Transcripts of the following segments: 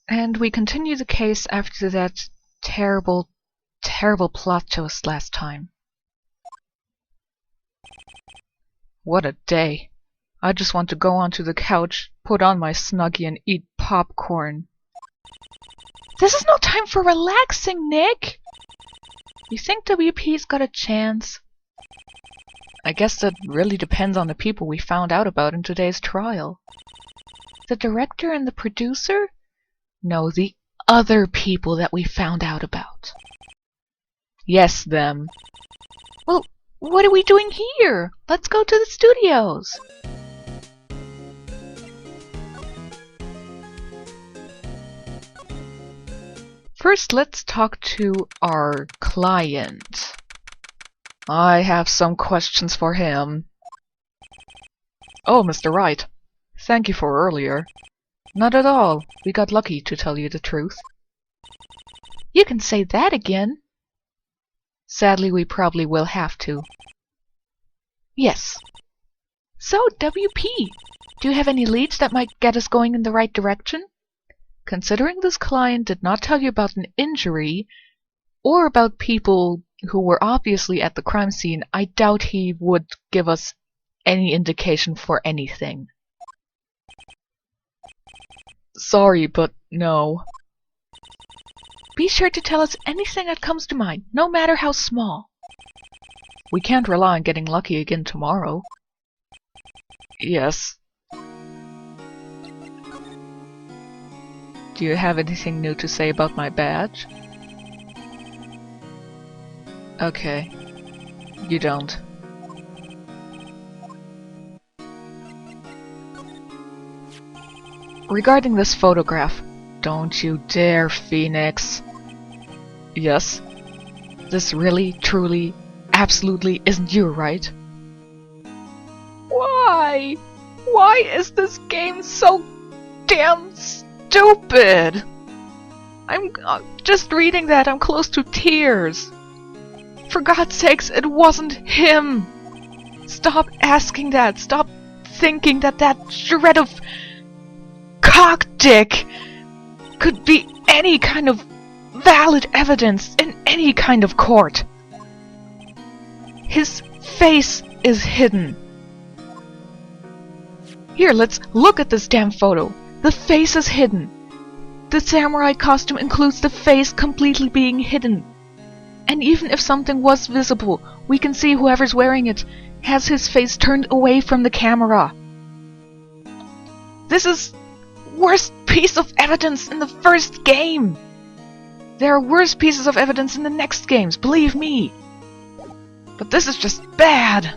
And we continue the case after that terrible, terrible plot twist last time. What a day. I just want to go onto the couch, put on my Snuggie and eat popcorn. This is no time for relaxing, Nick! You think WP's got a chance? I guess that really depends on the people we found out about in today's trial. The director and the producer? No, the other people that we found out about. Yes, them. Well, what are we doing here? Let's go to the studios. First, let's talk to our client. I have some questions for him. Oh, Mr. Wright. Thank you for earlier. Not at all. We got lucky, to tell you the truth. You can say that again. Sadly, we probably will have to. Yes. So, WP, do you have any leads that might get us going in the right direction? Considering this client did not tell you about an injury, or about people who were obviously at the crime scene, I doubt he would give us any indication for anything. Sorry, but no. Be sure to tell us anything that comes to mind, no matter how small. We can't rely on getting lucky again tomorrow. Yes. Do you have anything new to say about my badge? Okay. You don't. Regarding this photograph, don't you dare, Phoenix. Yes? This really, truly, absolutely isn't you, right? Why? Why is this game so damn stupid? I'm just reading that, I'm close to tears. For God's sakes, it wasn't him! Stop asking that, stop thinking that that shred of cockdick could be any kind of valid evidence in any kind of court. His face is hidden. Here, let's look at this damn photo. The face is hidden. The samurai costume includes the face completely being hidden. And even if something was visible, we can see whoever's wearing it has his face turned away from the camera. This is worst piece of evidence in the first game. There are worse pieces of evidence in the next games, believe me. But this is just bad.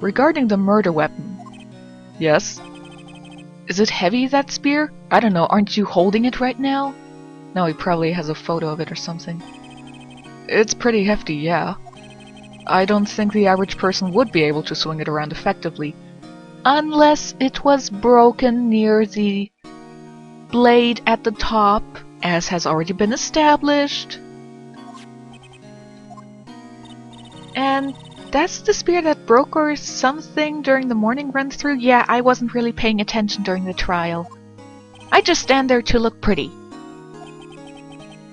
Regarding the murder weapon. Yes? Is it heavy, that spear? I don't know, aren't you holding it right now? No, he probably has a photo of it or something. It's pretty hefty, yeah. I don't think the average person would be able to swing it around effectively. Unless it was broken near the blade at the top, as has already been established. And that's the spear that broke or something during the morning run-through? Yeah, I wasn't really paying attention during the trial. I just stand there to look pretty.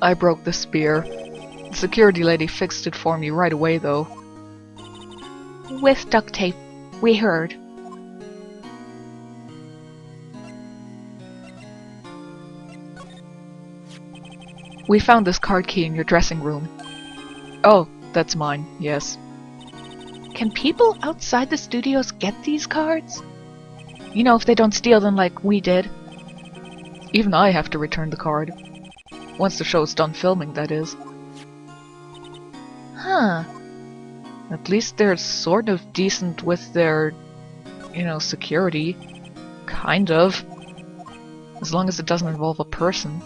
I broke the spear. The security lady fixed it for me right away, though. With duct tape, we heard. We found this card key in your dressing room. Oh, that's mine, yes. Can people outside the studios get these cards? You know, if they don't steal them like we did. Even I have to return the card. Once the show's done filming, that is. Huh. At least they're sort of decent with their, you know, security. Kind of. As long as it doesn't involve a person.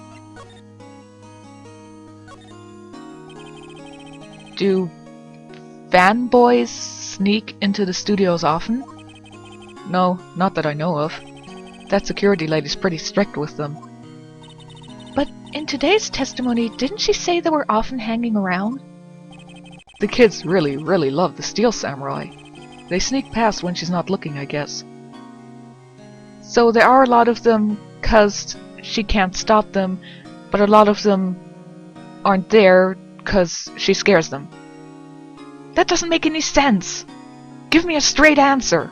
Do fanboys sneak into the studios often? No, not that I know of. That security lady's pretty strict with them. But in today's testimony, didn't she say they were often hanging around? The kids really, really love the Steel Samurai. They sneak past when she's not looking, I guess. So there are a lot of them because she can't stop them, but a lot of them aren't there because she scares them. That doesn't make any sense! Give me a straight answer!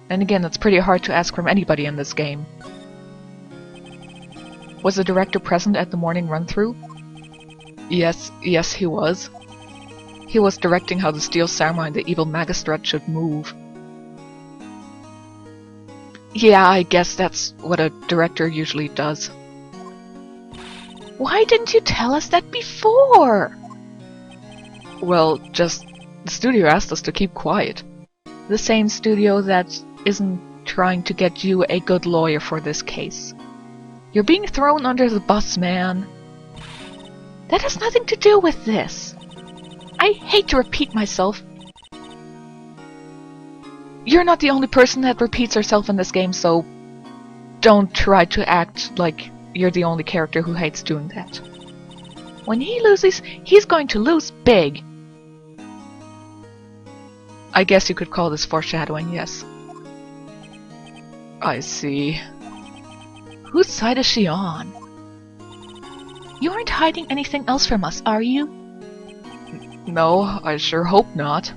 And again, it's pretty hard to ask from anybody in this game. Was the director present at the morning run-through? Yes, he was. He was directing how the Steel Samurai and the evil Magistrat should move. Yeah, I guess that's what a director usually does. Why didn't you tell us that before? Well, just the studio asked us to keep quiet. The same studio that isn't trying to get you a good lawyer for this case. You're being thrown under the bus, man. That has nothing to do with this. I hate to repeat myself. You're not the only person that repeats herself in this game, so don't try to act like you're the only character who hates doing that. When he loses, he's going to lose big. I guess you could call this foreshadowing, yes. I see. Whose side is she on? You aren't hiding anything else from us, are you? No, I sure hope not.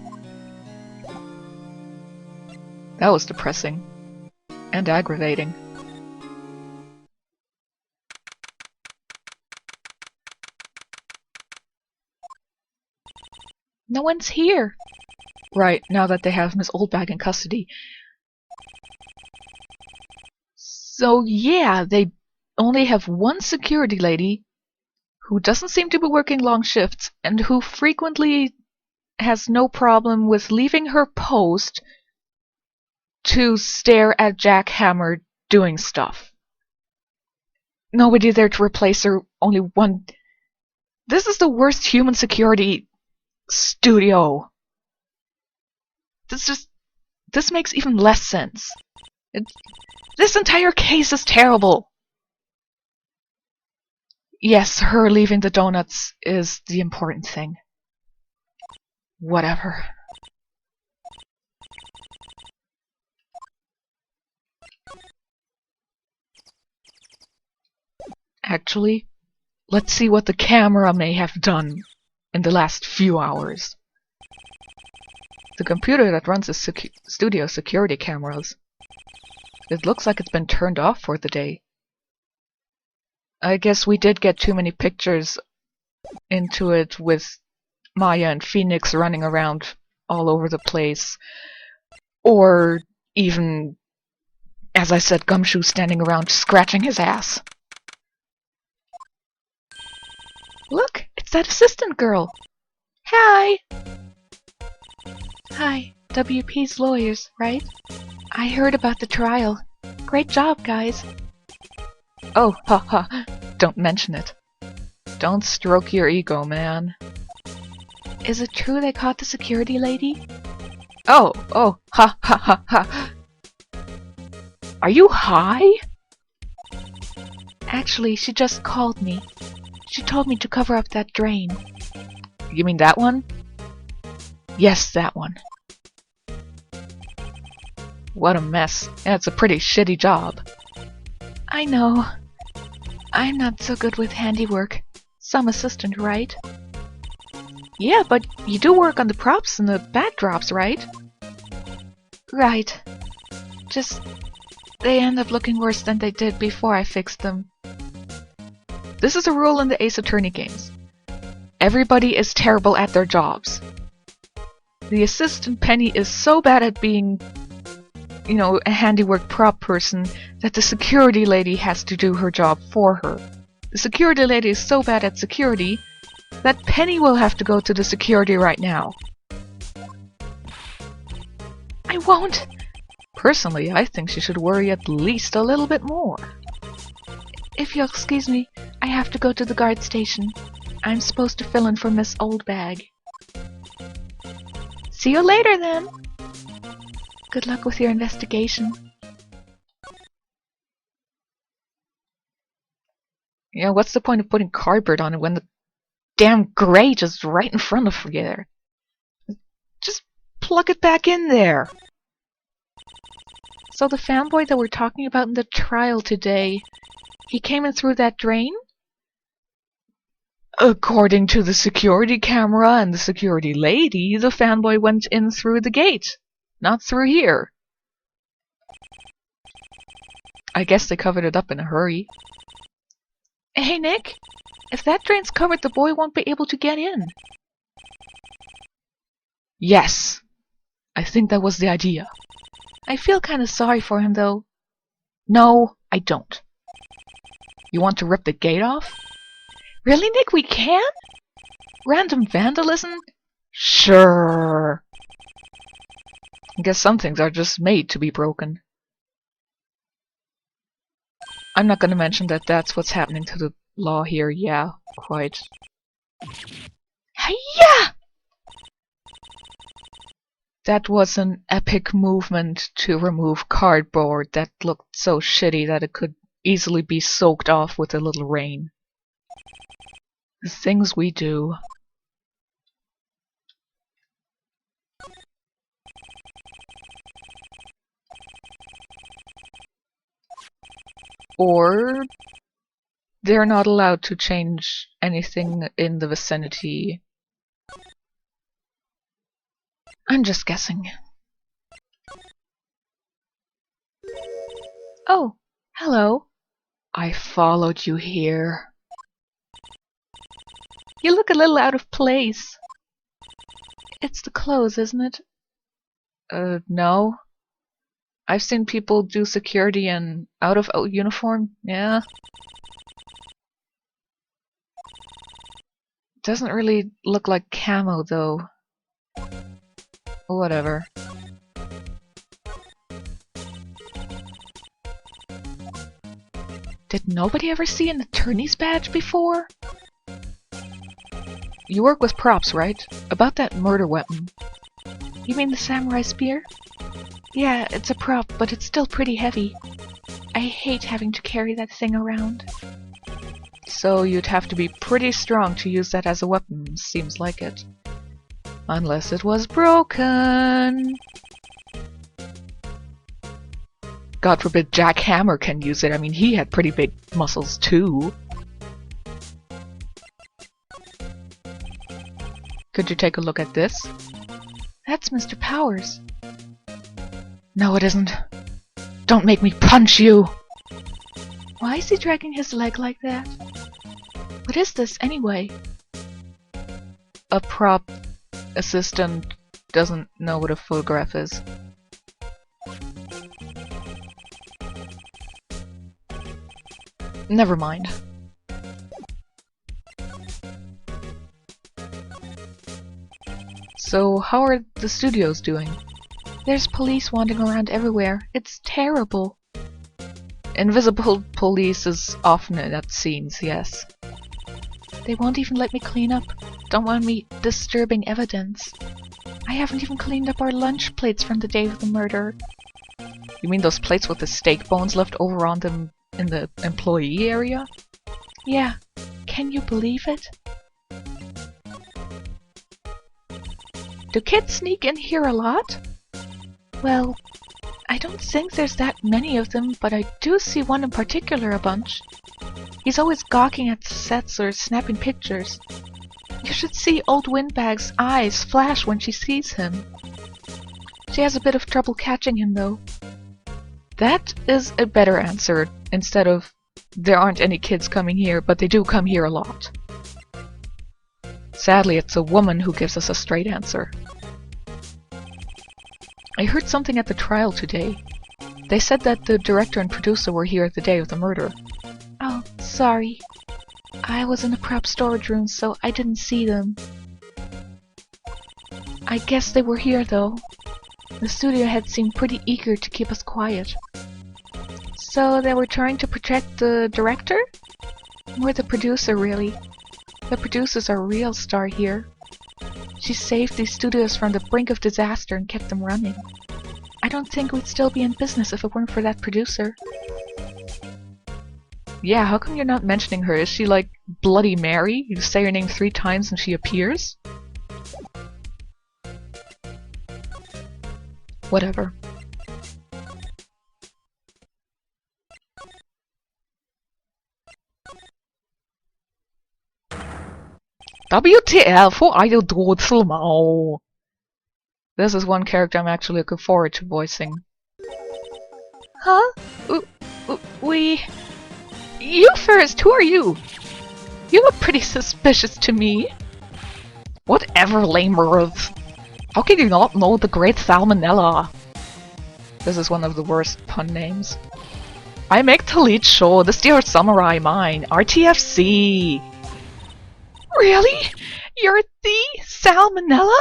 That was depressing. And aggravating. No one's here! Right, now that they have Miss Oldbag in custody. So yeah, they only have one security lady who doesn't seem to be working long shifts and who frequently has no problem with leaving her post to stare at Jack Hammer doing stuff. Nobody there to replace her, only one. This is the worst human security studio. This makes even less sense. This entire case is terrible. Yes, her leaving the donuts is the important thing. Whatever. Actually, let's see what the camera may have done in the last few hours. The computer that runs the studio security cameras. It looks like it's been turned off for the day. I guess we did get too many pictures into it with Maya and Phoenix running around all over the place. Or even, as I said, Gumshoe standing around scratching his ass. Look, it's that assistant girl. Hi! Hi, WP's lawyers, right? I heard about the trial. Great job, guys. Oh, haha, don't mention it. Don't stroke your ego, man. Is it true they caught the security lady? Oh, ha ha ha ha. Are you high? Actually, she just called me. She told me to cover up that drain. You mean that one? Yes, that one. What a mess. Yeah, it's a pretty shitty job. I know. I'm not so good with handiwork. Some assistant, right? Yeah, but you do work on the props and the backdrops, right? Right. Just, they end up looking worse than they did before I fixed them. This is a rule in the Ace Attorney games. Everybody is terrible at their jobs. The assistant Penny is so bad at being, you know, a handiwork prop person that the security lady has to do her job for her. The security lady is so bad at security that Penny will have to go to the security right now. I won't! Personally, I think she should worry at least a little bit more. If you'll excuse me, I have to go to the guard station. I'm supposed to fill in for Miss Oldbag. See you later, then! Good luck with your investigation. Yeah, what's the point of putting cardboard on it when the damn grate is right in front of you there? Just plug it back in there! So the fanboy that we're talking about in the trial today, he came in through that drain? According to the security camera and the security lady, the fanboy went in through the gate, not through here. I guess they covered it up in a hurry. Hey Nick, if that drain's covered, the boy won't be able to get in. Yes, I think that was the idea. I feel kinda sorry for him though. No, I don't. You want to rip the gate off? Really, Nick, we can? Random vandalism? Sure. I guess some things are just made to be broken. I'm not gonna mention that that's what's happening to the law here. Yeah, quite. Hiya! That was an epic movement to remove cardboard that looked so shitty that it could easily be soaked off with a little rain. The things we do. Or they're not allowed to change anything in the vicinity. I'm just guessing. Oh, hello. I followed you here. You look a little out of place. It's the clothes, isn't it? No. I've seen people do security in out of uniform, yeah. Doesn't really look like camo, though. Whatever. Did nobody ever see an attorney's badge before? You work with props, right? About that murder weapon. You mean the samurai spear? Yeah, it's a prop, but it's still pretty heavy. I hate having to carry that thing around. So you'd have to be pretty strong to use that as a weapon, seems like it. Unless it was broken. God forbid Jack Hammer can use it. I mean, he had pretty big muscles too. Could you take a look at this? That's Mr. Powers. No, it isn't. Don't make me punch you! Why is he dragging his leg like that? What is this, anyway? A prop assistant doesn't know what a photograph is. Never mind. So, how are the studios doing? There's police wandering around everywhere. It's terrible. Invisible police is often at scenes, yes. They won't even let me clean up. Don't want me disturbing evidence. I haven't even cleaned up our lunch plates from the day of the murder. You mean those plates with the steak bones left over on them in the employee area? Yeah. Can you believe it? Do kids sneak in here a lot? Well, I don't think there's that many of them, but I do see one in particular a bunch. He's always gawking at sets or snapping pictures. You should see old Windbag's eyes flash when she sees him. She has a bit of trouble catching him, though. That is a better answer, instead of, there aren't any kids coming here, but they do come here a lot. Sadly, it's a woman who gives us a straight answer. I heard something at the trial today. They said that the director and producer were here the day of the murder. Oh, sorry. I was in the prop storage room, so I didn't see them. I guess they were here, though. The studio head seemed pretty eager to keep us quiet. So they were trying to protect the director? Or the producer, really. The producer's our real star here. She saved these studios from the brink of disaster and kept them running. I don't think we'd still be in business if it weren't for that producer. Yeah, how come you're not mentioning her? Is she like Bloody Mary? You say her name 3 times and she appears? Whatever. WTF, who are you, Drutzelmau? This is one character I'm actually looking forward to voicing. Huh? You first, who are you? You look pretty suspicious to me. Whatever, lamers. How can you not know the great Salmonella? This is one of the worst pun names. I make Talit Show, the Steer Samurai mine, RTFC. Really? You're the Salmonella?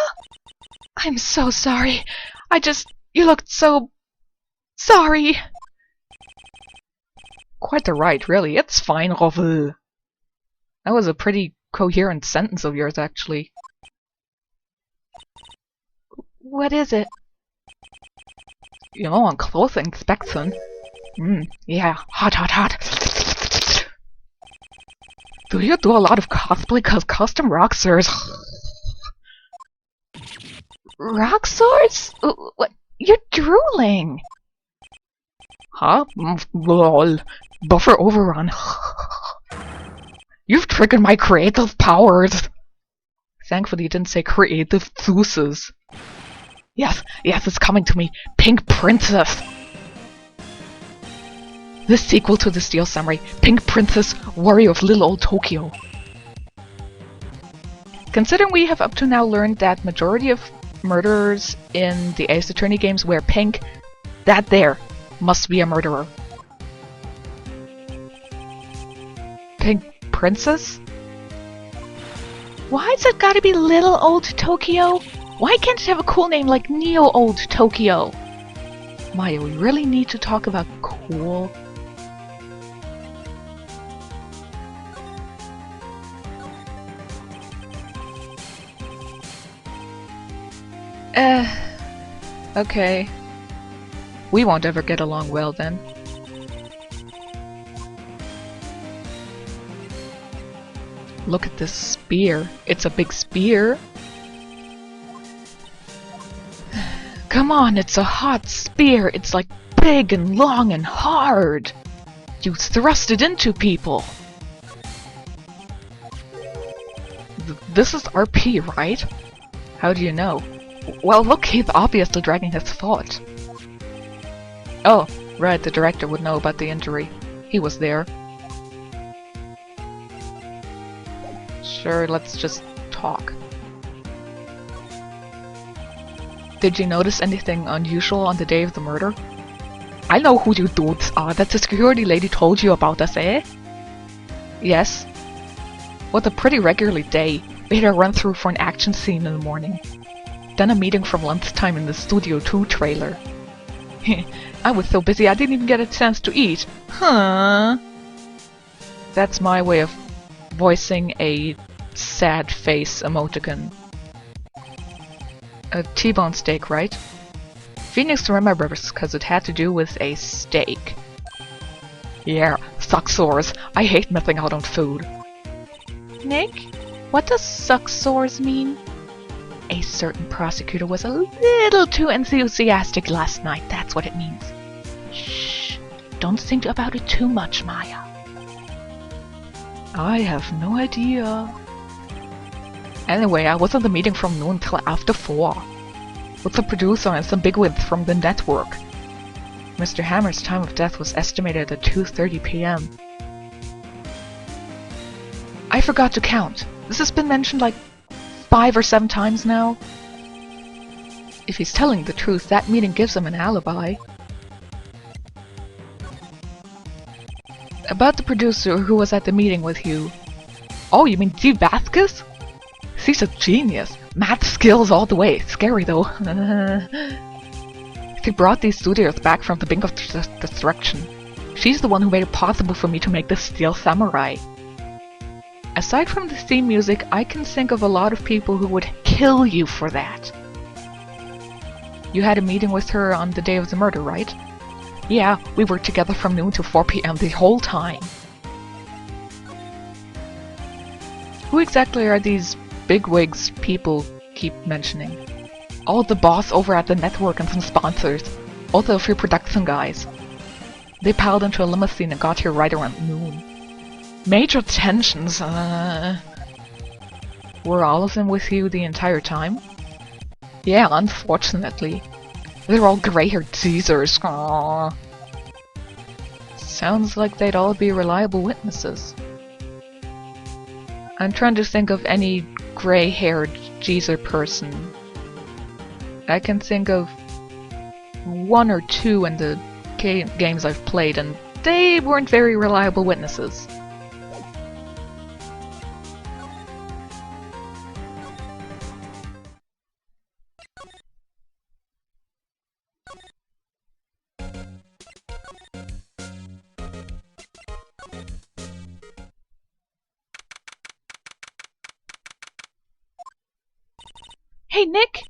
I'm so sorry. You looked so... sorry. Quite the right, really. It's fine, Rovel. That was a pretty coherent sentence of yours, actually. What is it? You know, on close inspection. Yeah, hot. Do you do a lot of cosplay? Cause custom rock swords. Rock swords? What? You're drooling. Huh? Lol. Buffer overrun. You've triggered my creative powers. Thankfully you didn't say creative Zeus's. Yes, it's coming to me. Pink Princess. The sequel to the Steel Samurai, Pink Princess, Warrior of Little Old Tokyo. Considering we have up to now learned that majority of murderers in the Ace Attorney games wear pink, that there must be a murderer. Pink Princess? Why's it gotta be Little Old Tokyo? Why can't it have a cool name like Neo Old Tokyo? Maya, we really need to talk about cool. Okay. We won't ever get along well then. Look at this spear. It's a big spear. Come on, it's a hot spear. It's like big and long and hard. You thrust it into people. This is RP, right? How do you know? Well, look, he's obviously dragging his foot. Oh, right, the director would know about the injury. He was there. Sure, let's just talk. Did you notice anything unusual on the day of the murder? I know who you dudes are. That the security lady told you about us, eh? Yes. What a pretty regular day. We had a run-through for an action scene in the morning. Then a meeting from lunchtime in the Studio 2 trailer. I was so busy I didn't even get a chance to eat. Huh? That's my way of voicing a sad face emoticon. A T-bone steak, right? Phoenix remembers because it had to do with a steak. Yeah, sucksores. I hate missing out on food. Nick, what does sucksores mean? A certain prosecutor was a little too enthusiastic last night, that's what it means. Shh, don't think about it too much, Maya. I have no idea. Anyway, I was at the meeting from noon till after 4. With the producer and some bigwigs from the network. Mr. Hammer's time of death was estimated at 2:30 p.m. I forgot to count. This has been mentioned like 5 or 7 times now. If he's telling the truth, that meeting gives him an alibi. About the producer who was at the meeting with you. Oh, you mean G. Vasquez? She's a genius. Math skills all the way. Scary though. She brought these studios back from the brink of destruction. She's the one who made it possible for me to make the Steel Samurai. Aside from the theme music, I can think of a lot of people who would kill you for that. You had a meeting with her on the day of the murder, right? Yeah, we worked together from noon to 4 p.m. the whole time. Who exactly are these bigwigs people keep mentioning? Oh, the boss over at the network and some sponsors. Also a few production guys. They piled into a limousine and got here right around noon. Major tensions, Were all of them with you the entire time? Yeah, unfortunately. They're all gray-haired Caesars. Aww. Sounds like they'd all be reliable witnesses. I'm trying to think of any gray-haired Caesar person. I can think of one or two in the games I've played, and they weren't very reliable witnesses. Hey, Nick!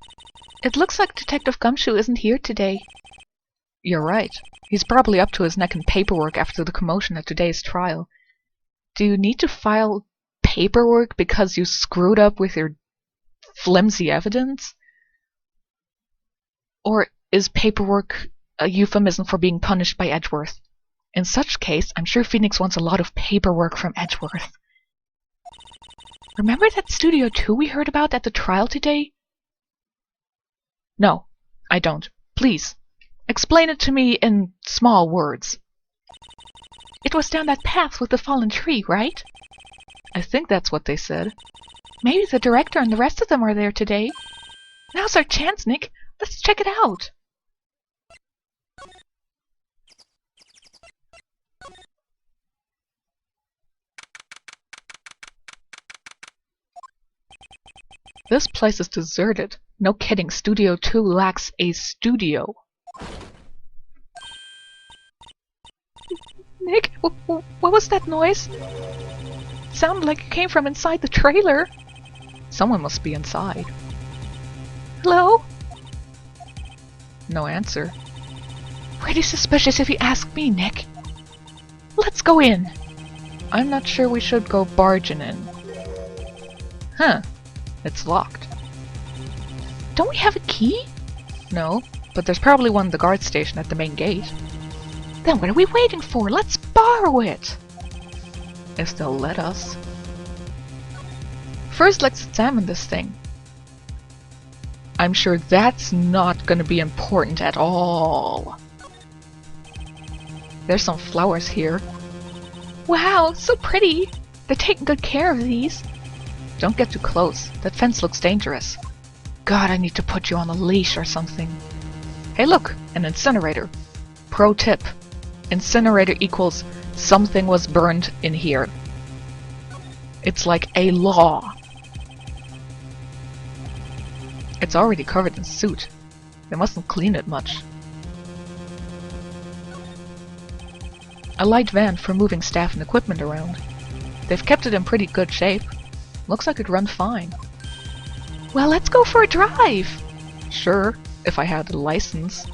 It looks like Detective Gumshoe isn't here today. You're right. He's probably up to his neck in paperwork after the commotion at today's trial. Do you need to file paperwork because you screwed up with your flimsy evidence? Or is paperwork a euphemism for being punished by Edgeworth? In such case, I'm sure Phoenix wants a lot of paperwork from Edgeworth. Remember that Studio 2 we heard about at the trial today? No, I don't. Please, explain it to me in small words. It was down that path with the fallen tree, right? I think that's what they said. Maybe the director and the rest of them are there today. Now's our chance, Nick. Let's check it out. This place is deserted. No kidding, Studio 2 lacks a studio. Nick, what was that noise? It sounded like it came from inside the trailer. Someone must be inside. Hello? No answer. Pretty suspicious if you ask me, Nick. Let's go in. I'm not sure we should go barging in. Huh. It's locked. Don't we have a key? No, but there's probably one at the guard station at the main gate. Then what are we waiting for? Let's borrow it! If they'll let us. First, let's examine this thing. I'm sure that's not gonna be important at all. There's some flowers here. Wow, so pretty! They're taking good care of these. Don't get too close. That fence looks dangerous. God, I need to put you on a leash or something. Hey look, an incinerator. Pro tip. Incinerator equals something was burned in here. It's like a law. It's already covered in soot. They mustn't clean it much. A light van for moving staff and equipment around. They've kept it in pretty good shape. Looks like it'd run fine. Well, let's go for a drive! Sure, if I had a license.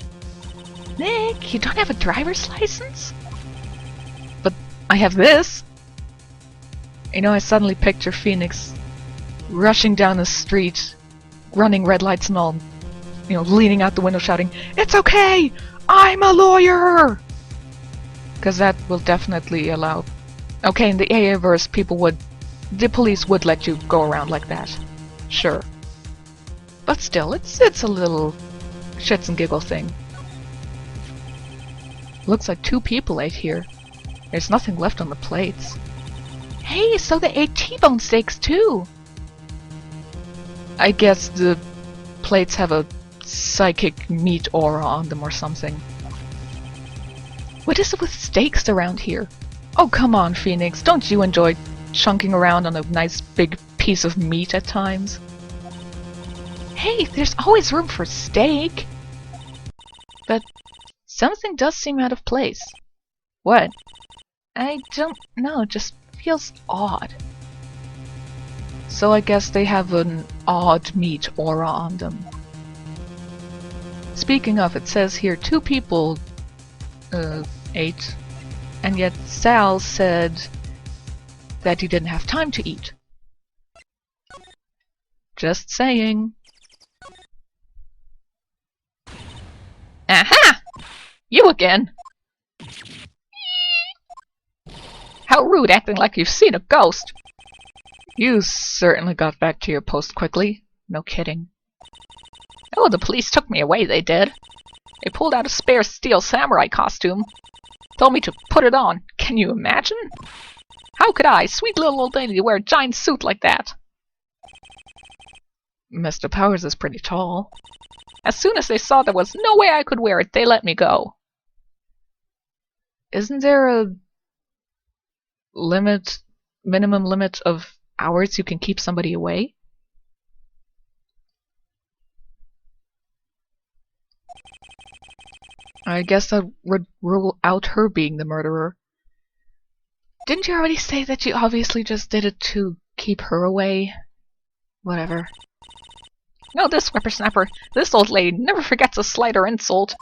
Nick, you don't have a driver's license? But I have this! You know, I suddenly picture Phoenix rushing down the street, running red lights and all, you know, leaning out the window shouting, "It's okay! I'm a lawyer!" Because that will definitely allow... Okay, in the AA-verse, the police would let you go around like that. Sure. But still, it's a little shits and giggle thing. Looks like 2 people ate here. There's nothing left on the plates. Hey, so they ate T-bone steaks too! I guess the plates have a psychic meat aura on them or something. What is it with steaks around here? Oh, come on, Phoenix, don't you enjoy chunking around on a nice big piece of meat at times? Hey, there's always room for steak! But something does seem out of place. What? I don't know, it just feels odd. So I guess they have an odd meat aura on them. Speaking of, it says here 2 people ate, and yet Sal said that he didn't have time to eat. Just saying. Aha! You again! How rude, acting like you've seen a ghost! You certainly got back to your post quickly. No kidding. Oh, the police took me away, they did. They pulled out a spare steel samurai costume. Told me to put it on. Can you imagine? How could I, sweet little old lady, wear a giant suit like that? Mr. Powers is pretty tall. As soon as they saw there was no way I could wear it, they let me go. Isn't there a minimum limit of hours you can keep somebody away? I guess that would rule out her being the murderer. Didn't you already say that you obviously just did it to keep her away? Whatever. No, this whippersnapper, this old lady never forgets a slight or insult.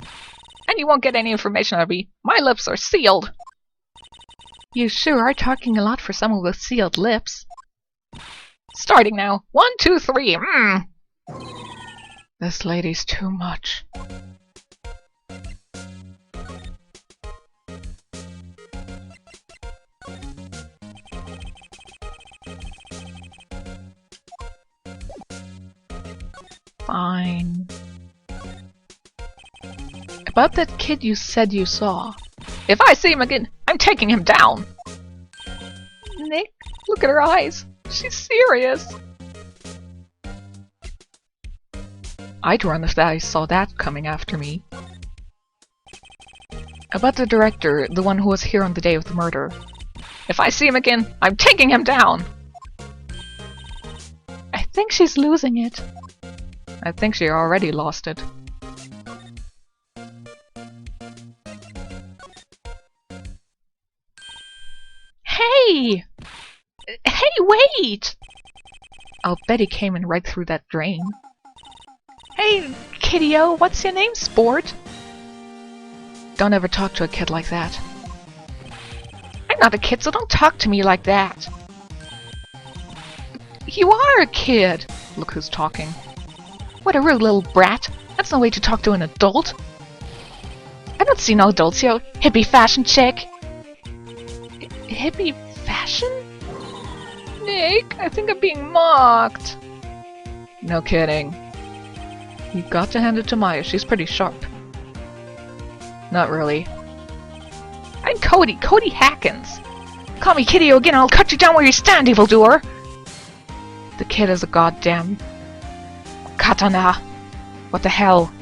And you won't get any information out of me. My lips are sealed. You sure are talking a lot for someone with sealed lips. Starting now. 1, 2, 3. This lady's too much. Fine. About that kid you said you saw. If I see him again, I'm taking him down! Nick, look at her eyes. She's serious. I'd run if I saw that coming after me. About the director, the one who was here on the day of the murder. If I see him again, I'm taking him down! I think she's losing it. I think she already lost it. Hey! Hey, wait! I'll bet he came in right through that drain. Hey, kiddio, what's your name, sport? Don't ever talk to a kid like that. I'm not a kid, so don't talk to me like that. You are a kid! Look who's talking. What a rude little brat. That's no way to talk to an adult. I don't see no adults here, hippie fashion chick. Hippie fashion? Nick, I think I'm being mocked. No kidding. You got to hand it to Maya, she's pretty sharp. Not really. I'm Cody Hackins. Call me Kiddio again, I'll cut you down where you stand, evildoer! The kid is a goddamn... katana. What the hell?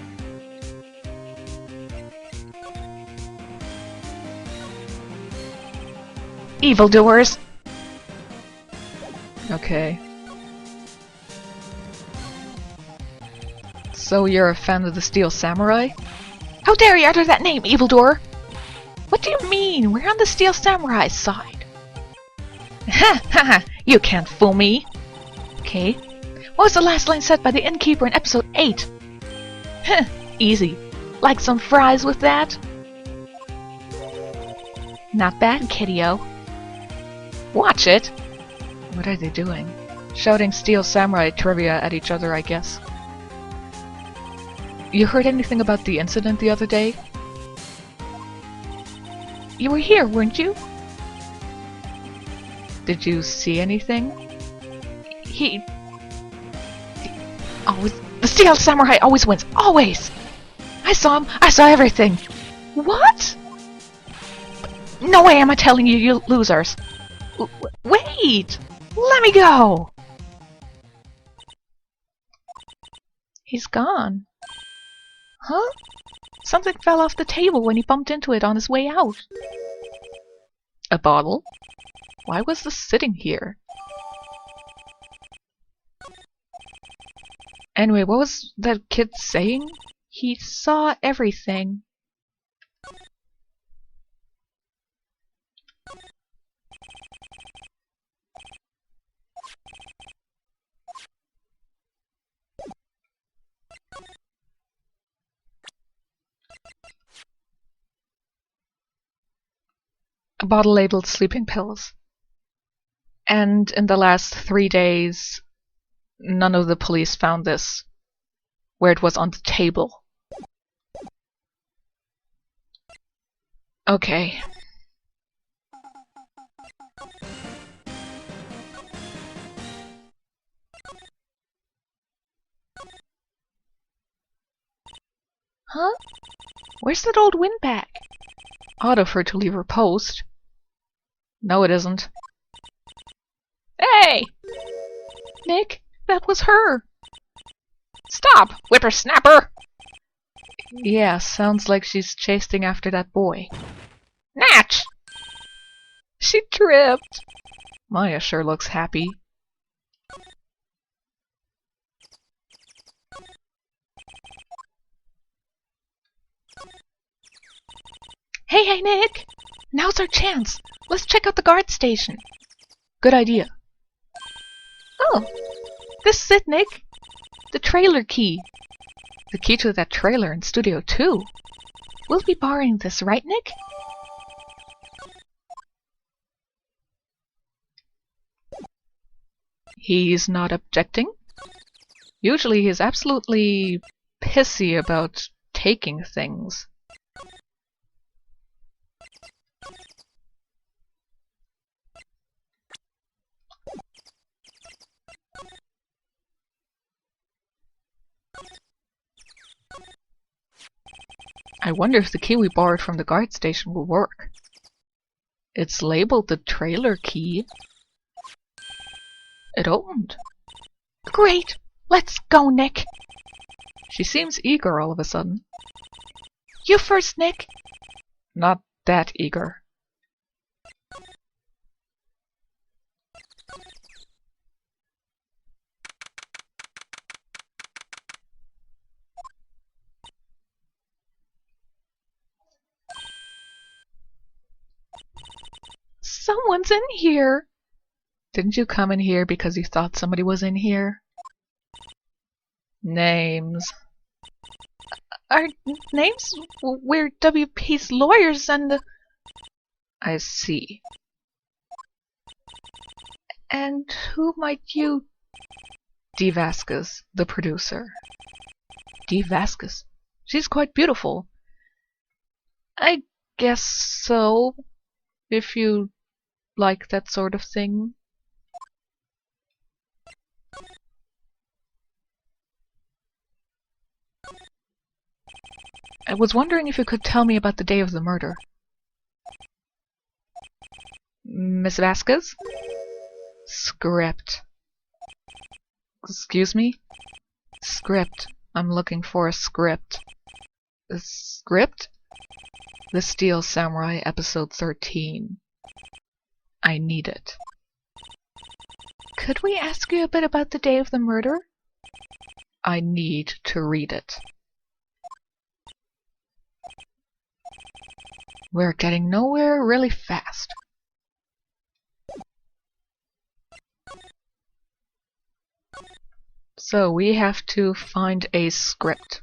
Evildoers! Okay. So you're a fan of the Steel Samurai? How dare you utter that name, evildoer! What do you mean? We're on the Steel Samurai's side. Ha ha ha! You can't fool me! Okay. What was the last line said by the innkeeper in episode 8? Heh, easy. Like some fries with that? Not bad, kiddio. Watch it! What are they doing? Shouting Steel Samurai trivia at each other, I guess. You heard anything about the incident the other day? You were here, weren't you? Did you see anything? Always, the Steel Samurai always wins, always! I saw him, I saw everything! What? No way am I telling you, you losers! Wait! Let me go! He's gone. Huh? Something fell off the table when he bumped into it on his way out. A bottle? Why was this sitting here? Anyway, what was that kid saying? He saw everything. A bottle labeled sleeping pills. And in the last 3 days, none of the police found this, where it was on the table. Okay. Huh? Where's that old windbag? Odd of her to leave her post. No, it isn't. Hey! Nick, that was her! Stop, whippersnapper! Yeah, sounds like she's chasing after that boy. Natch! She tripped! Maya sure looks happy. Hey, Nick! Now's our chance! Let's check out the guard station. Good idea. Oh, this is it, Nick. The trailer key. The key to that trailer in Studio 2. We'll be borrowing this, right, Nick? He's not objecting. Usually he's absolutely pissy about taking things. I wonder if the key we borrowed from the guard station will work. It's labeled the trailer key. It opened. Great! Let's go, Nick! She seems eager all of a sudden. You first, Nick! Not that eager. Someone's in here! Didn't you come in here because you thought somebody was in here? Names. Our names? We're WP's lawyers and... I see. And who might you... Dee Vasquez, the producer. Dee Vasquez? She's quite beautiful. I guess so, if you like that sort of thing. I was wondering if you could tell me about the day of the murder. Miss Vasquez? Script. Excuse me? Script. I'm looking for a script. A script? The Steel Samurai, episode 13. I need it. Could we ask you a bit about the day of the murder? I need to read it. We're getting nowhere really fast. So we have to find a script.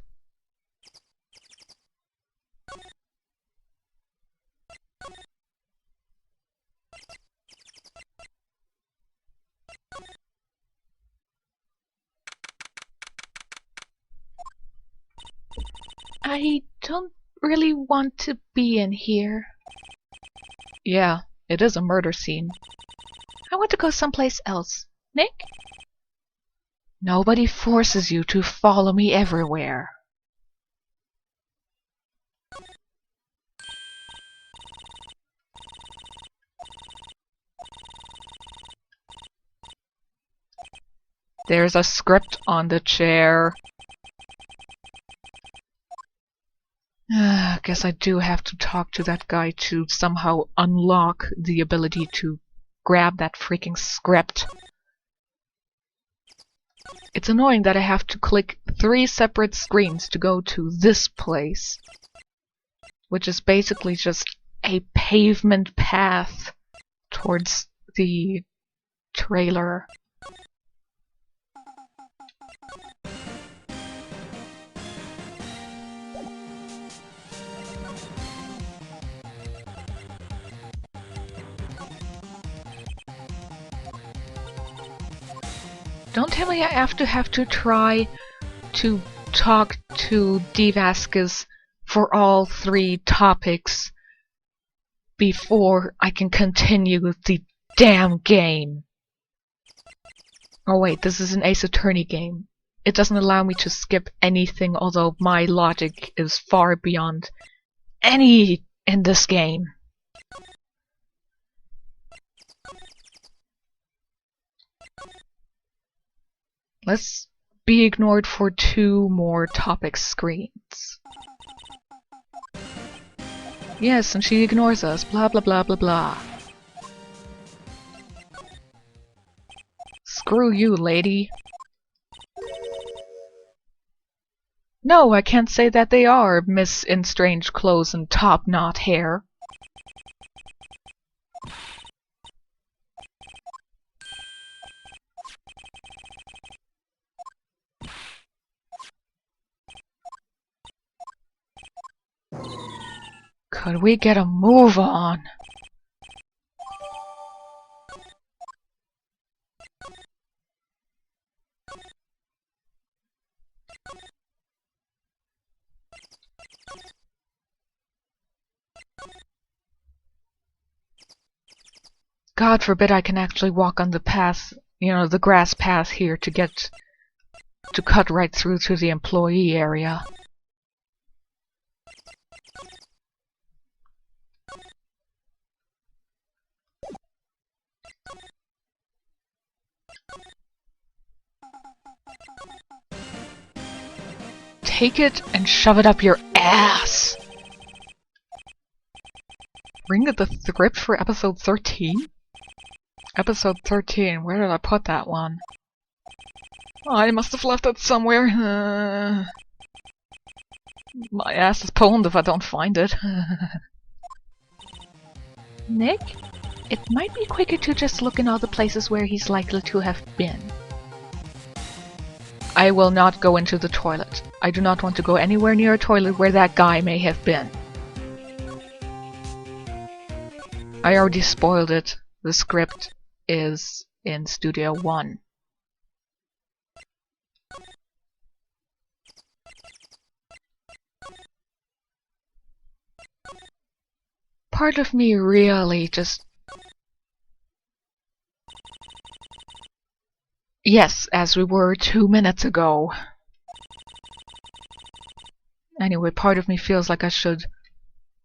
I don't really want to be in here. Yeah, it is a murder scene. I want to go someplace else. Nick? Nobody forces you to follow me everywhere. There's a script on the chair. Guess I do have to talk to that guy to somehow unlock the ability to grab that freaking script. It's annoying that I have to click 3 separate screens to go to this place, which is basically just a pavement path towards the trailer. Don't tell me I have to try to talk to Dee Vasquez for all 3 topics before I can continue with the damn game. Oh wait, this is an Ace Attorney game. it doesn't allow me to skip anything, although my logic is far beyond any in this game. Let's be ignored for 2 more topic screens. Yes, and she ignores us, blah blah blah blah blah. Screw you, lady. No, I can't say that they are Miss in strange clothes and top-knot hair. Could we get a move on? God forbid I can actually walk on the path, you know, the grass path here to cut right through to the employee area. Take it and shove it up your ass! Ring of the Thrip for episode 13? Episode 13, where did I put that one? Oh, I must have left it somewhere. My ass is pwned if I don't find it. Nick? It might be quicker to just look in all the places where he's likely to have been. I will not go into the toilet. I do not want to go anywhere near a toilet where that guy may have been. I already spoiled it. The script is in Studio One. Part of me really just... Yes, as we were 2 minutes ago. Anyway, part of me feels like I should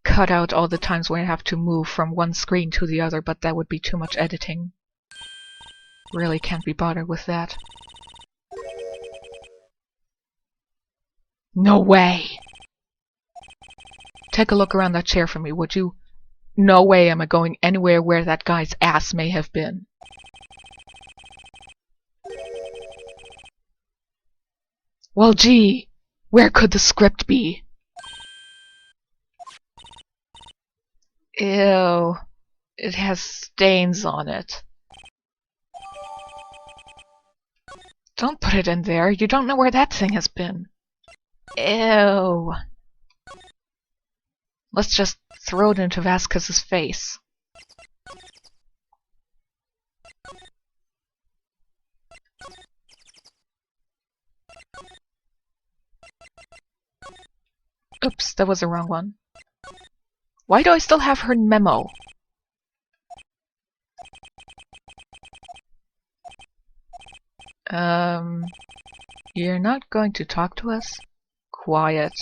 cut out all the times when I have to move from one screen to the other, but that would be too much editing. Really can't be bothered with that. No way! Take a look around that chair for me, would you? No way am I going anywhere where that guy's ass may have been. Well, gee, where could the script be? Ew, it has stains on it. Don't put it in there, you don't know where that thing has been. Ew. Let's just throw it into Vasquez's face. Oops, that was the wrong one. Why do I still have her memo? You're not going to talk to us? Quiet.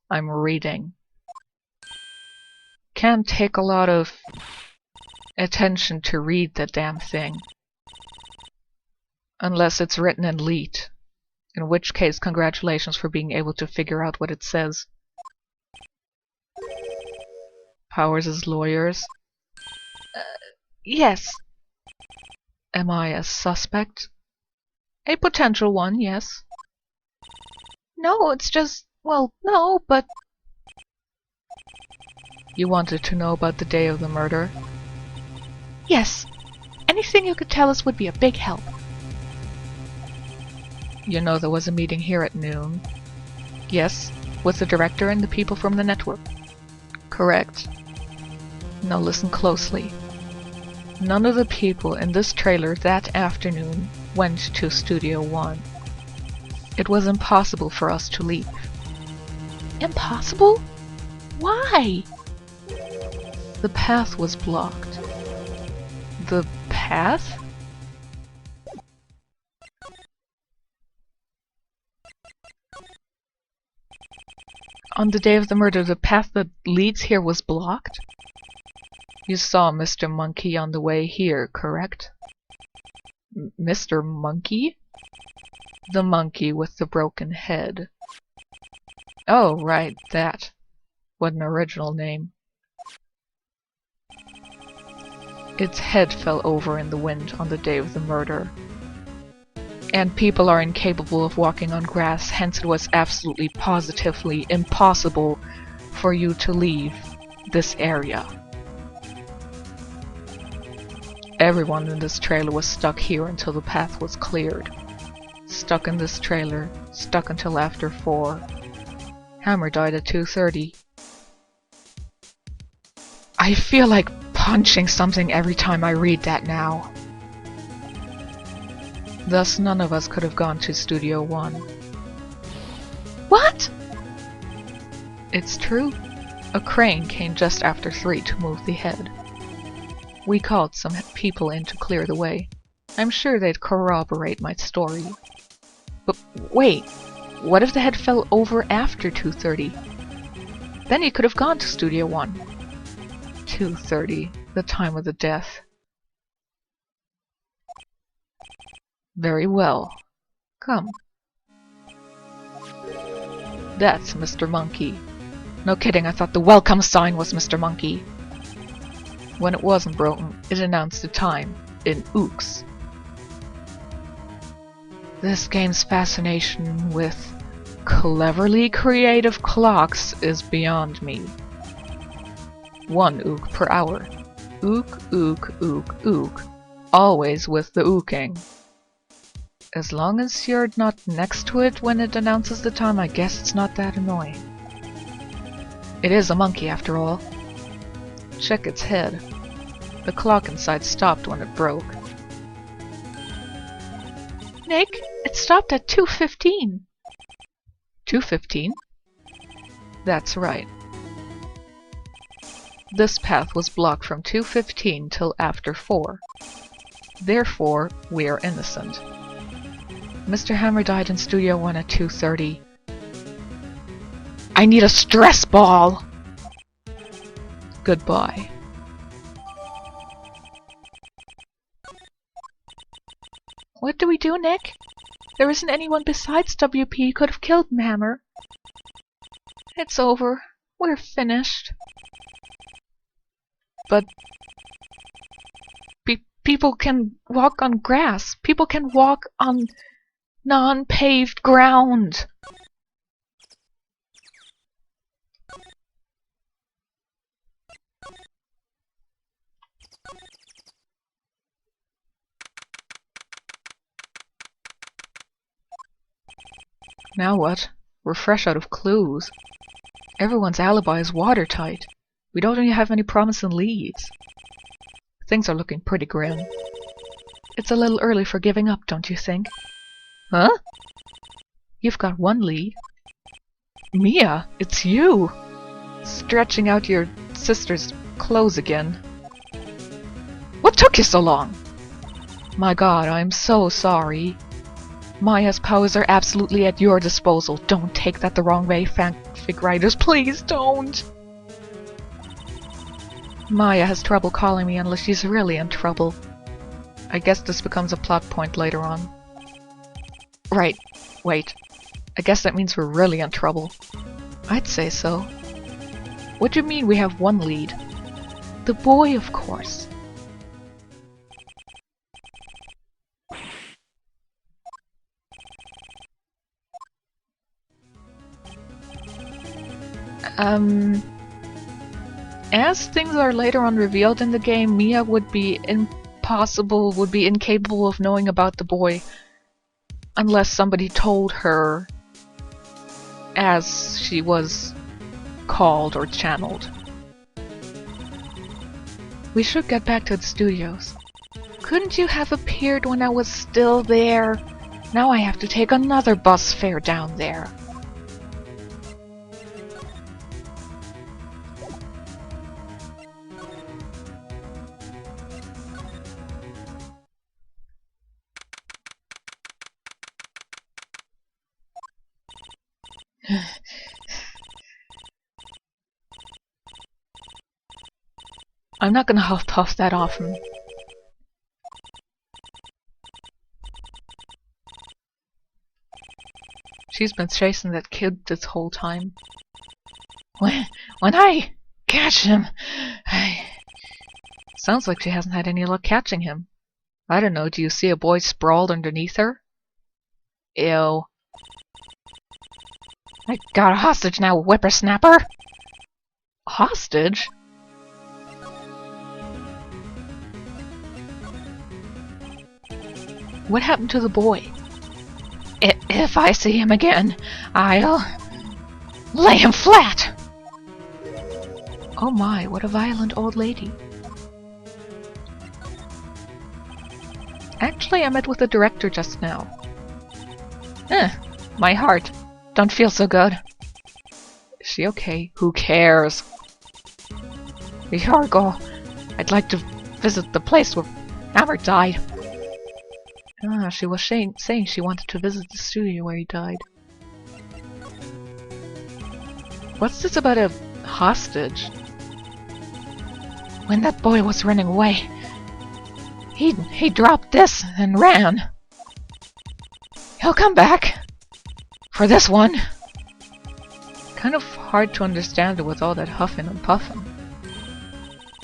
I'm reading. Can't take a lot of attention to read the damn thing. Unless it's written in Leet. In which case, congratulations for being able to figure out what it says. Powers' lawyers. Yes. Am I a suspect? A potential one, yes. No, it's just... well, no, but... You wanted to know about the day of the murder? Yes. Anything you could tell us would be a big help. You know there was a meeting here at noon? Yes, with the director and the people from the network. Correct. Now listen closely. None of the people in this trailer that afternoon went to Studio One. It was impossible for us to leave. Impossible? Why? The path was blocked. The path? On the day of the murder, the path that leads here was blocked? You saw Mr. Monkey on the way here, correct? Mr. Monkey? The monkey with the broken head. Oh, right, that. What an original name. Its head fell over in the wind on the day of the murder. And people are incapable of walking on grass, hence it was absolutely positively impossible for you to leave this area. Everyone in this trailer was stuck here until the path was cleared. Stuck in this trailer, stuck until after 4. Hammer died at 2:30. I feel like punching something every time I read that now. Thus, none of us could have gone to Studio 1. What? It's true. A crane came just after 3 to move the head. We called some people in to clear the way. I'm sure they'd corroborate my story. But wait, what if the head fell over after 2:30? Then you could have gone to Studio 1. 2:30, the time of the death. Very well. Come. That's Mr. Monkey. No kidding, I thought the welcome sign was Mr. Monkey. When it wasn't broken, it announced the time, in ooks. This game's fascination with cleverly creative clocks is beyond me. 1 ook per hour. Ook, ook, ook, ook. Always with the ooking. As long as you're not next to it when it announces the time, I guess it's not that annoying. It is a monkey after all. Check its head. The clock inside stopped when it broke. Nick, it stopped at 2:15. 2:15? That's right. This path was blocked from 2:15 till after 4. Therefore, we are innocent. Mr. Hammer died in Studio 1 at 2:30. I need a stress ball! Goodbye. What do we do, Nick? There isn't anyone besides WP who could have killed Hammer. It's over. We're finished. But people can walk on grass. People can walk on non-paved ground. Now what? We're fresh out of clues. Everyone's alibi is watertight. We don't even have any promising leads. Things are looking pretty grim. It's a little early for giving up, don't you think? Huh? You've got 1 lead. Mia, it's you! Stretching out your sister's clothes again. What took you so long? My god, I'm so sorry. Maya's powers are absolutely at your disposal. Don't take that the wrong way, fanfic writers. Please don't! Maya has trouble calling me unless she's really in trouble. I guess this becomes a plot point later on. Right. Wait. I guess that means we're really in trouble. I'd say so. What do you mean we have 1 lead? The boy, of course. As things are later on revealed in the game, Mia would be incapable of knowing about the boy unless somebody told her as she was called or channeled. We should get back to the studios. Couldn't you have appeared when I was still there? Now I have to take another bus fare down there. I'm not gonna huff that often. She's been chasing that kid this whole time. When I catch him, Sounds like she hasn't had any luck catching him. I don't know, do you see a boy sprawled underneath her? Ew. I got a hostage now, whippersnapper! Hostage? What happened to the boy? If I see him again, I'll lay him flat! Oh my, what a violent old lady. Actually, I met with the director just now. My heart. Don't feel so good. Is she okay? Who cares? Yargo, I'd like to visit the place where Hammer died. Ah, she was saying she wanted to visit the studio where he died. What's this about a hostage? When that boy was running away, he dropped this and ran. He'll come back. For this one. Kind of hard to understand it with all that huffing and puffing.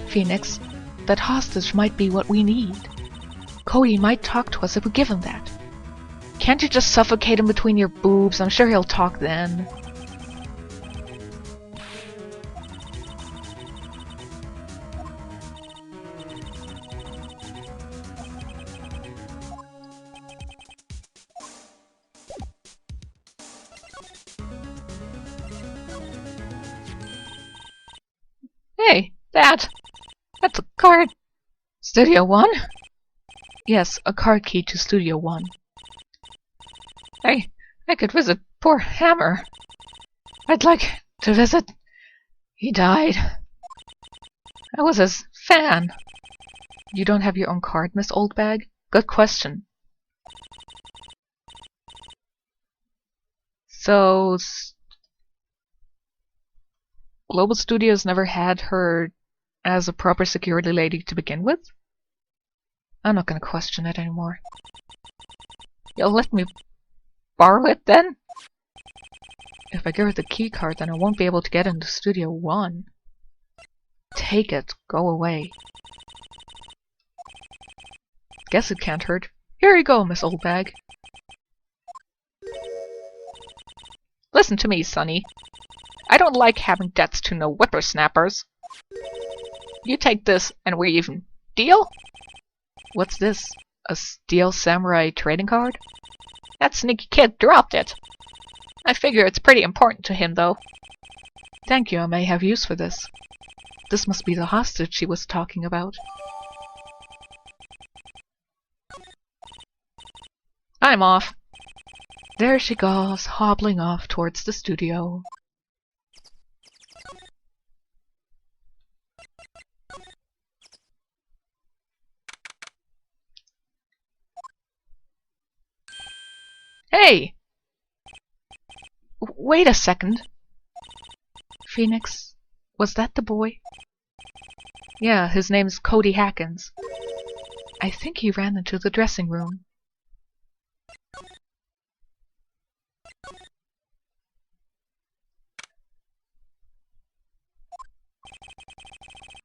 Phoenix, that hostage might be what we need. Cody might talk to us if we give him that. Can't you just suffocate him between your boobs? I'm sure he'll talk then. Hey, that's a card. Studio 1? Yes, a card key to Studio 1. I could visit poor Hammer. I'd like to visit. He died. I was his fan. You don't have your own card, Miss Oldbag? Good question. So, Global Studios never had her as a proper security lady to begin with? I'm not gonna question it anymore. You'll let me borrow it then? If I give her the key card, then I won't be able to get into Studio 1. Take it. Go away. Guess it can't hurt. Here you go, Miss Oldbag. Listen to me, Sonny. I don't like having debts to no whippersnappers. You take this and we even. Deal? What's this? A Steel Samurai trading card? That sneaky kid dropped it. I figure it's pretty important to him, though. Thank you, I may have use for this. This must be the hostage she was talking about. I'm off. There she goes, hobbling off towards the studio. Hey! Wait a second. Phoenix, was that the boy? Yeah, his name's Cody Hackins. I think he ran into the dressing room.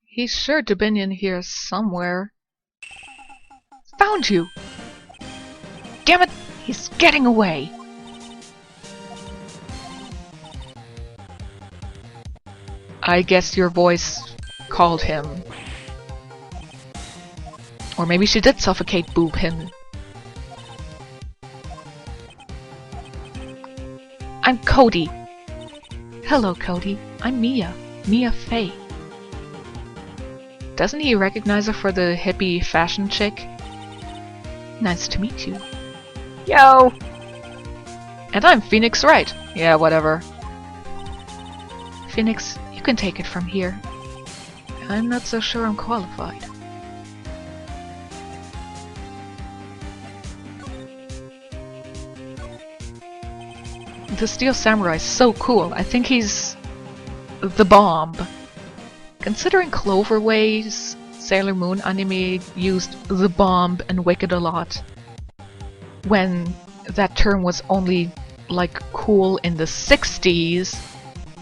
He's sure to been in here somewhere. Found you! Damn it! He's getting away! I guess your voice called him. Or maybe she did suffocate boob him. I'm Cody. Hello, Cody. I'm Mia. Mia Fey. Doesn't he recognize her for the hippie fashion chick? Nice to meet you. Yo! And I'm Phoenix Wright. Yeah, whatever. Phoenix, you can take it from here. I'm not so sure I'm qualified. The Steel Samurai is so cool. I think he's the bomb. considering Cloverway's Sailor Moon anime used the bomb and wicked a lot, when that term was only like cool in the 60s,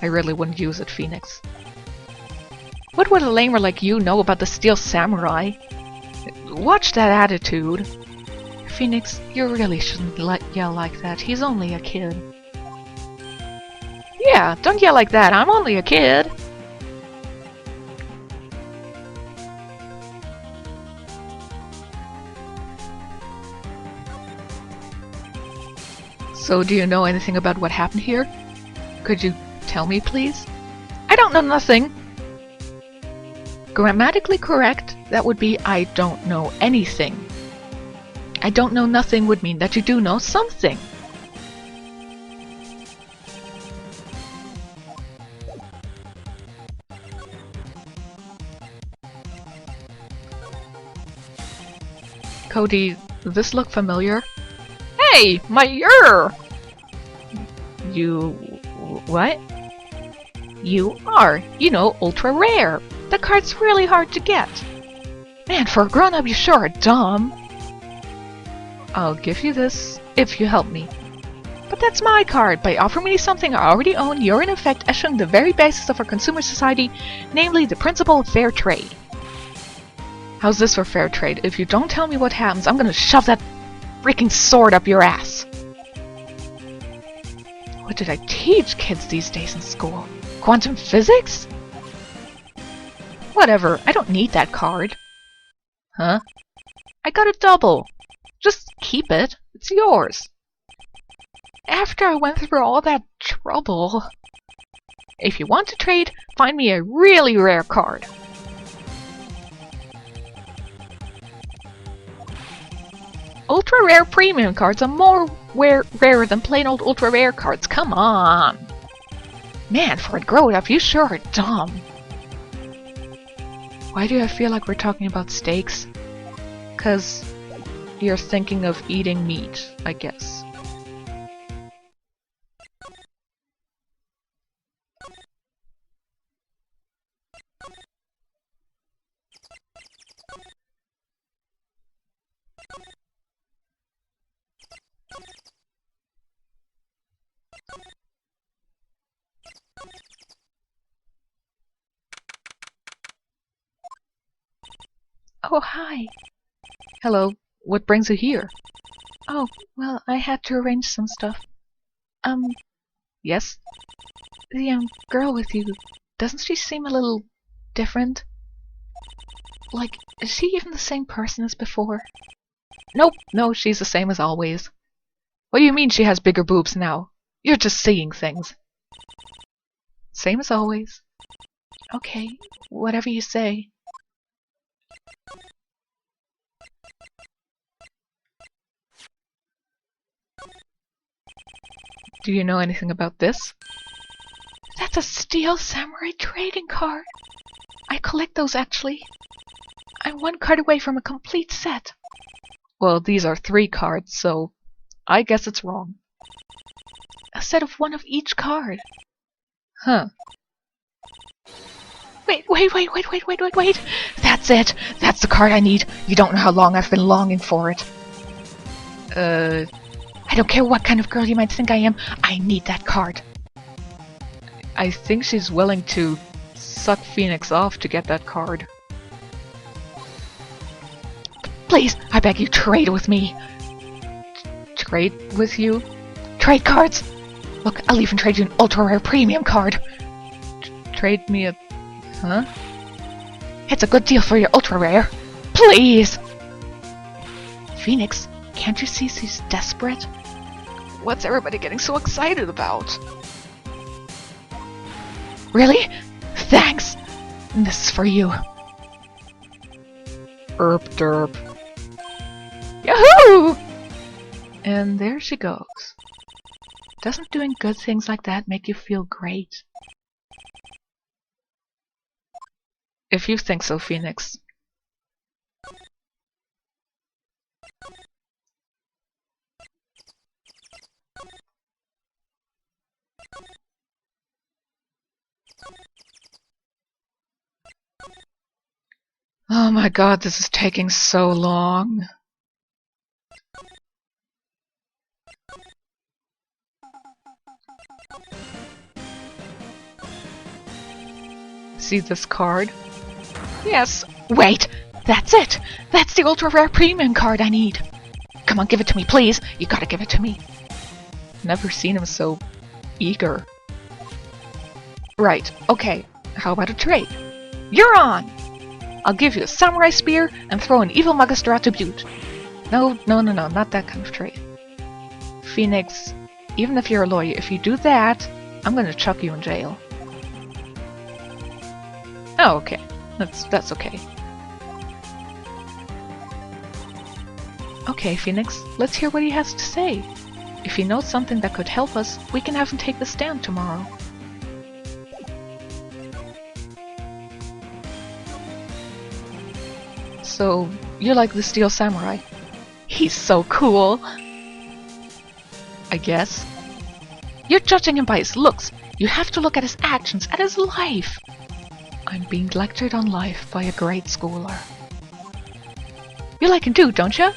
I really wouldn't use it, Phoenix. What would a lamer like you know about the Steel Samurai? Watch that attitude. Phoenix, you really shouldn't yell like that. He's only a kid. Yeah, don't yell like that. I'm only a kid. So, do you know anything about what happened here? Could you tell me, please? I don't know nothing. Grammatically correct, that would be I don't know anything. I don't know nothing would mean that you do know something. Cody, does this look familiar? Hey, my ear! You... what? You are, you know, ultra rare. The card's really hard to get. Man, for a grown-up you sure are dumb. I'll give you this, if you help me. But that's my card. By offering me something I already own, you're in effect eschewing the very basis of our consumer society, namely the principle of fair trade. How's this for fair trade? If you don't tell me what happens, I'm gonna shove that freaking sword up your ass. What did I teach kids these days in school? Quantum physics? Whatever, I don't need that card. Huh? I got a double. Just keep it. It's yours. After I went through all that trouble... If you want to trade, find me a really rare card. Ultra rare premium cards are more rarer than plain old ultra rare cards. Come on! Man, for a grown-up, you sure are dumb. Why do I feel like we're talking about steaks? 'Cause you're thinking of eating meat, I guess. Oh, hi. Hello. What brings you here? Oh, well, I had to arrange some stuff. Yes? The, girl with you, doesn't she seem a little different? Like, is she even the same person as before? Nope, no, she's the same as always. What do you mean she has bigger boobs now? You're just seeing things. Same as always. Okay, whatever you say. Do you know anything about this? That's a Steel Samurai trading card! I collect those, actually. I'm one card away from a complete set. Well, these are 3 cards, so I guess it's wrong. A set of 1 of each card. Huh. Wait! That's it! That's the card I need! You don't know how long I've been longing for it. I don't care what kind of girl you might think I am, I need that card. I think she's willing to suck Phoenix off to get that card. Please, I beg you, trade with me! Trade with you? Trade cards! Look, I'll even trade you an ultra rare premium card! Trade me a... huh? It's a good deal for your ultra rare! Please! Phoenix, can't you see she's desperate? What's everybody getting so excited about? Really? Thanks! This is for you. Erp derp. Yahoo! And there she goes. Doesn't doing good things like that make you feel great? If you think so, Phoenix. Oh my god, this is taking so long. See this card? Yes. Wait! That's it! That's the ultra rare premium card I need! Come on, give it to me, please! You gotta give it to me! Never seen him so eager. Right, okay. How about a trade? You're on! I'll give you a samurai spear and throw an evil magister attribute. No, not that kind of trade. Phoenix, even if you're a lawyer, if you do that, I'm gonna chuck you in jail. Oh, okay. That's okay. Okay, Phoenix, let's hear what he has to say. If he knows something that could help us, we can have him take the stand tomorrow. So, you like the Steel Samurai? He's so cool! I guess. You're judging him by his looks. You have to look at his actions, at his life. I'm being lectured on life by a great schooler. You like him too, don't you?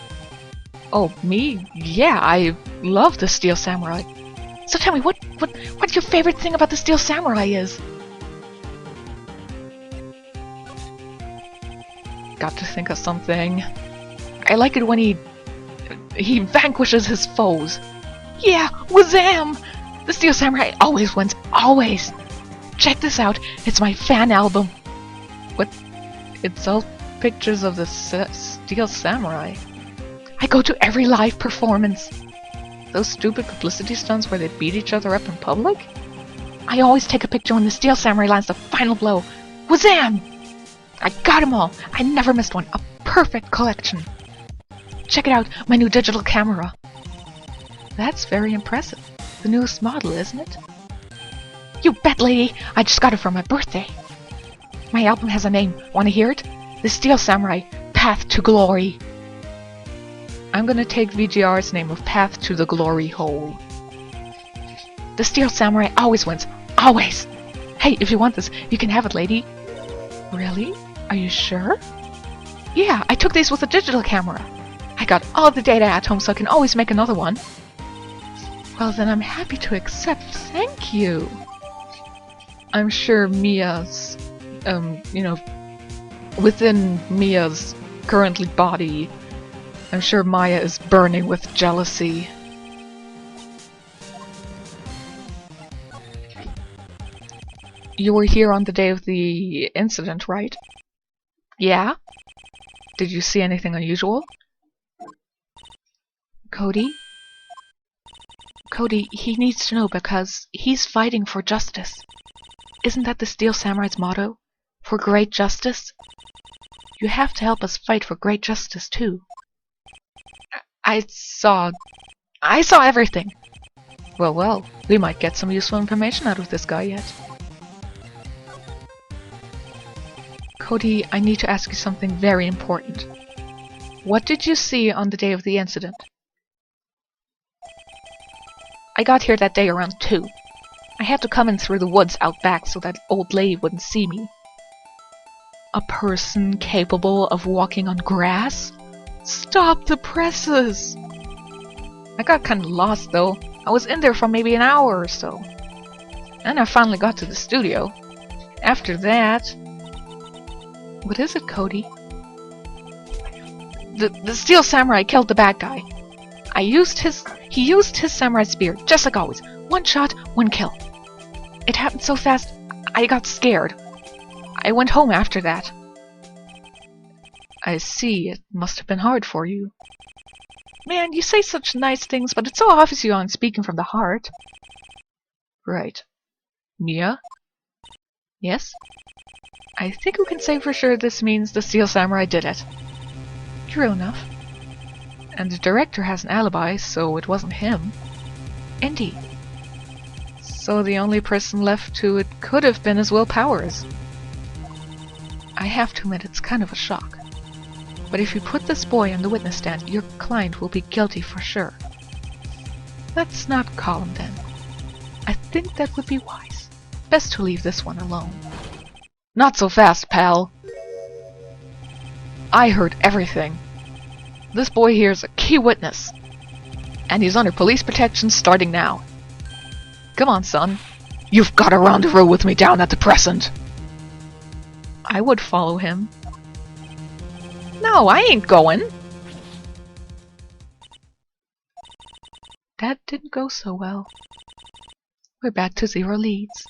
Oh, me? Yeah, I love the Steel Samurai. So tell me, what your favorite thing about the Steel Samurai is? Got to think of something. I like it when he vanquishes his foes. Yeah, Wazam! The Steel Samurai always wins, always! Check this out, it's my fan album. What? It's all pictures of the Steel Samurai. I go to every live performance. Those stupid publicity stunts where they beat each other up in public? I always take a picture when the Steel Samurai lands the final blow. Wazam! I got them all. I never missed one. A perfect collection. Check it out, my new digital camera. That's very impressive. The newest model, isn't it? You bet, lady! I just got it for my birthday. My album has a name. Want to hear it? The Steel Samurai, Path to Glory. I'm gonna take VGR's name of Path to the Glory Hole. The Steel Samurai always wins. Always! Hey, if you want this, you can have it, lady. Really? Are you sure? Yeah, I took these with a digital camera. I got all the data at home so I can always make another one. Well then I'm happy to accept, thank you! I'm sure Mia's, within Mia's currently body, I'm sure Maya is burning with jealousy. You were here on the day of the incident, right? Yeah? Did you see anything unusual? Cody? Cody, he needs to know because he's fighting for justice. Isn't that the Steel Samurai's motto? For great justice? You have to help us fight for great justice too. I saw everything. Well, we might get some useful information out of this guy yet. Cody, I need to ask you something very important. What did you see on the day of the incident? I got here that day around 2. I had to come in through the woods out back so that old lady wouldn't see me. A person capable of walking on grass? Stop the presses! I got kinda lost though. I was in there for maybe an hour or so. And I finally got to the studio. After that... What is it, Cody? The Steel Samurai killed the bad guy. He used his samurai spear, just like always. One shot, one kill. It happened so fast, I got scared. I went home after that. I see, it must have been hard for you. Man, you say such nice things, but it's so obvious you aren't speaking from the heart. Right. Mia? Yes? I think we can say for sure this means the Steel Samurai did it. True enough. And the director has an alibi, so it wasn't him. Indeed. So the only person left who it could have been is Will Powers. I have to admit it's kind of a shock. But if you put this boy on the witness stand, your client will be guilty for sure. Let's not call him then. I think that would be wise. Best to leave this one alone. Not so fast, pal! I heard everything. This boy here is a key witness. And he's under police protection starting now. Come on, son. You've got a rendezvous with me down at the Crescent. I would follow him. No, I ain't going. That didn't go so well. We're back to 0 leads.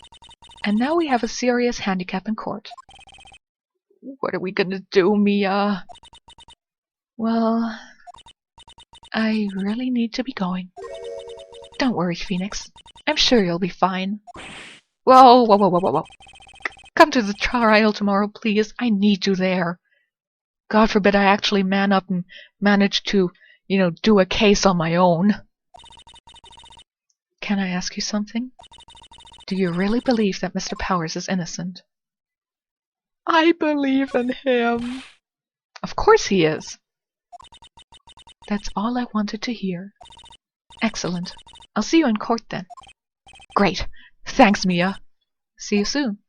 And now we have a serious handicap in court. What are we gonna do, Mia? Well, I really need to be going. Don't worry, Phoenix. I'm sure you'll be fine. Whoa, whoa, whoa, whoa, whoa, whoa. Come to the trial tomorrow, please. I need you there. God forbid I actually man up and manage to, do a case on my own. Can I ask you something? Do you really believe that Mr. Powers is innocent? I believe in him. Of course he is. That's all I wanted to hear. Excellent. I'll see you in court then. Great. Thanks, Mia. See you soon.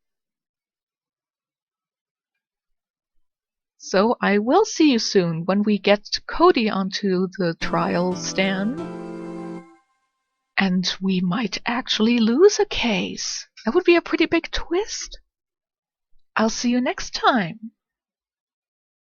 So I will see you soon when we get Cody onto the trial stand. And we might actually lose a case. That would be a pretty big twist. I'll see you next time.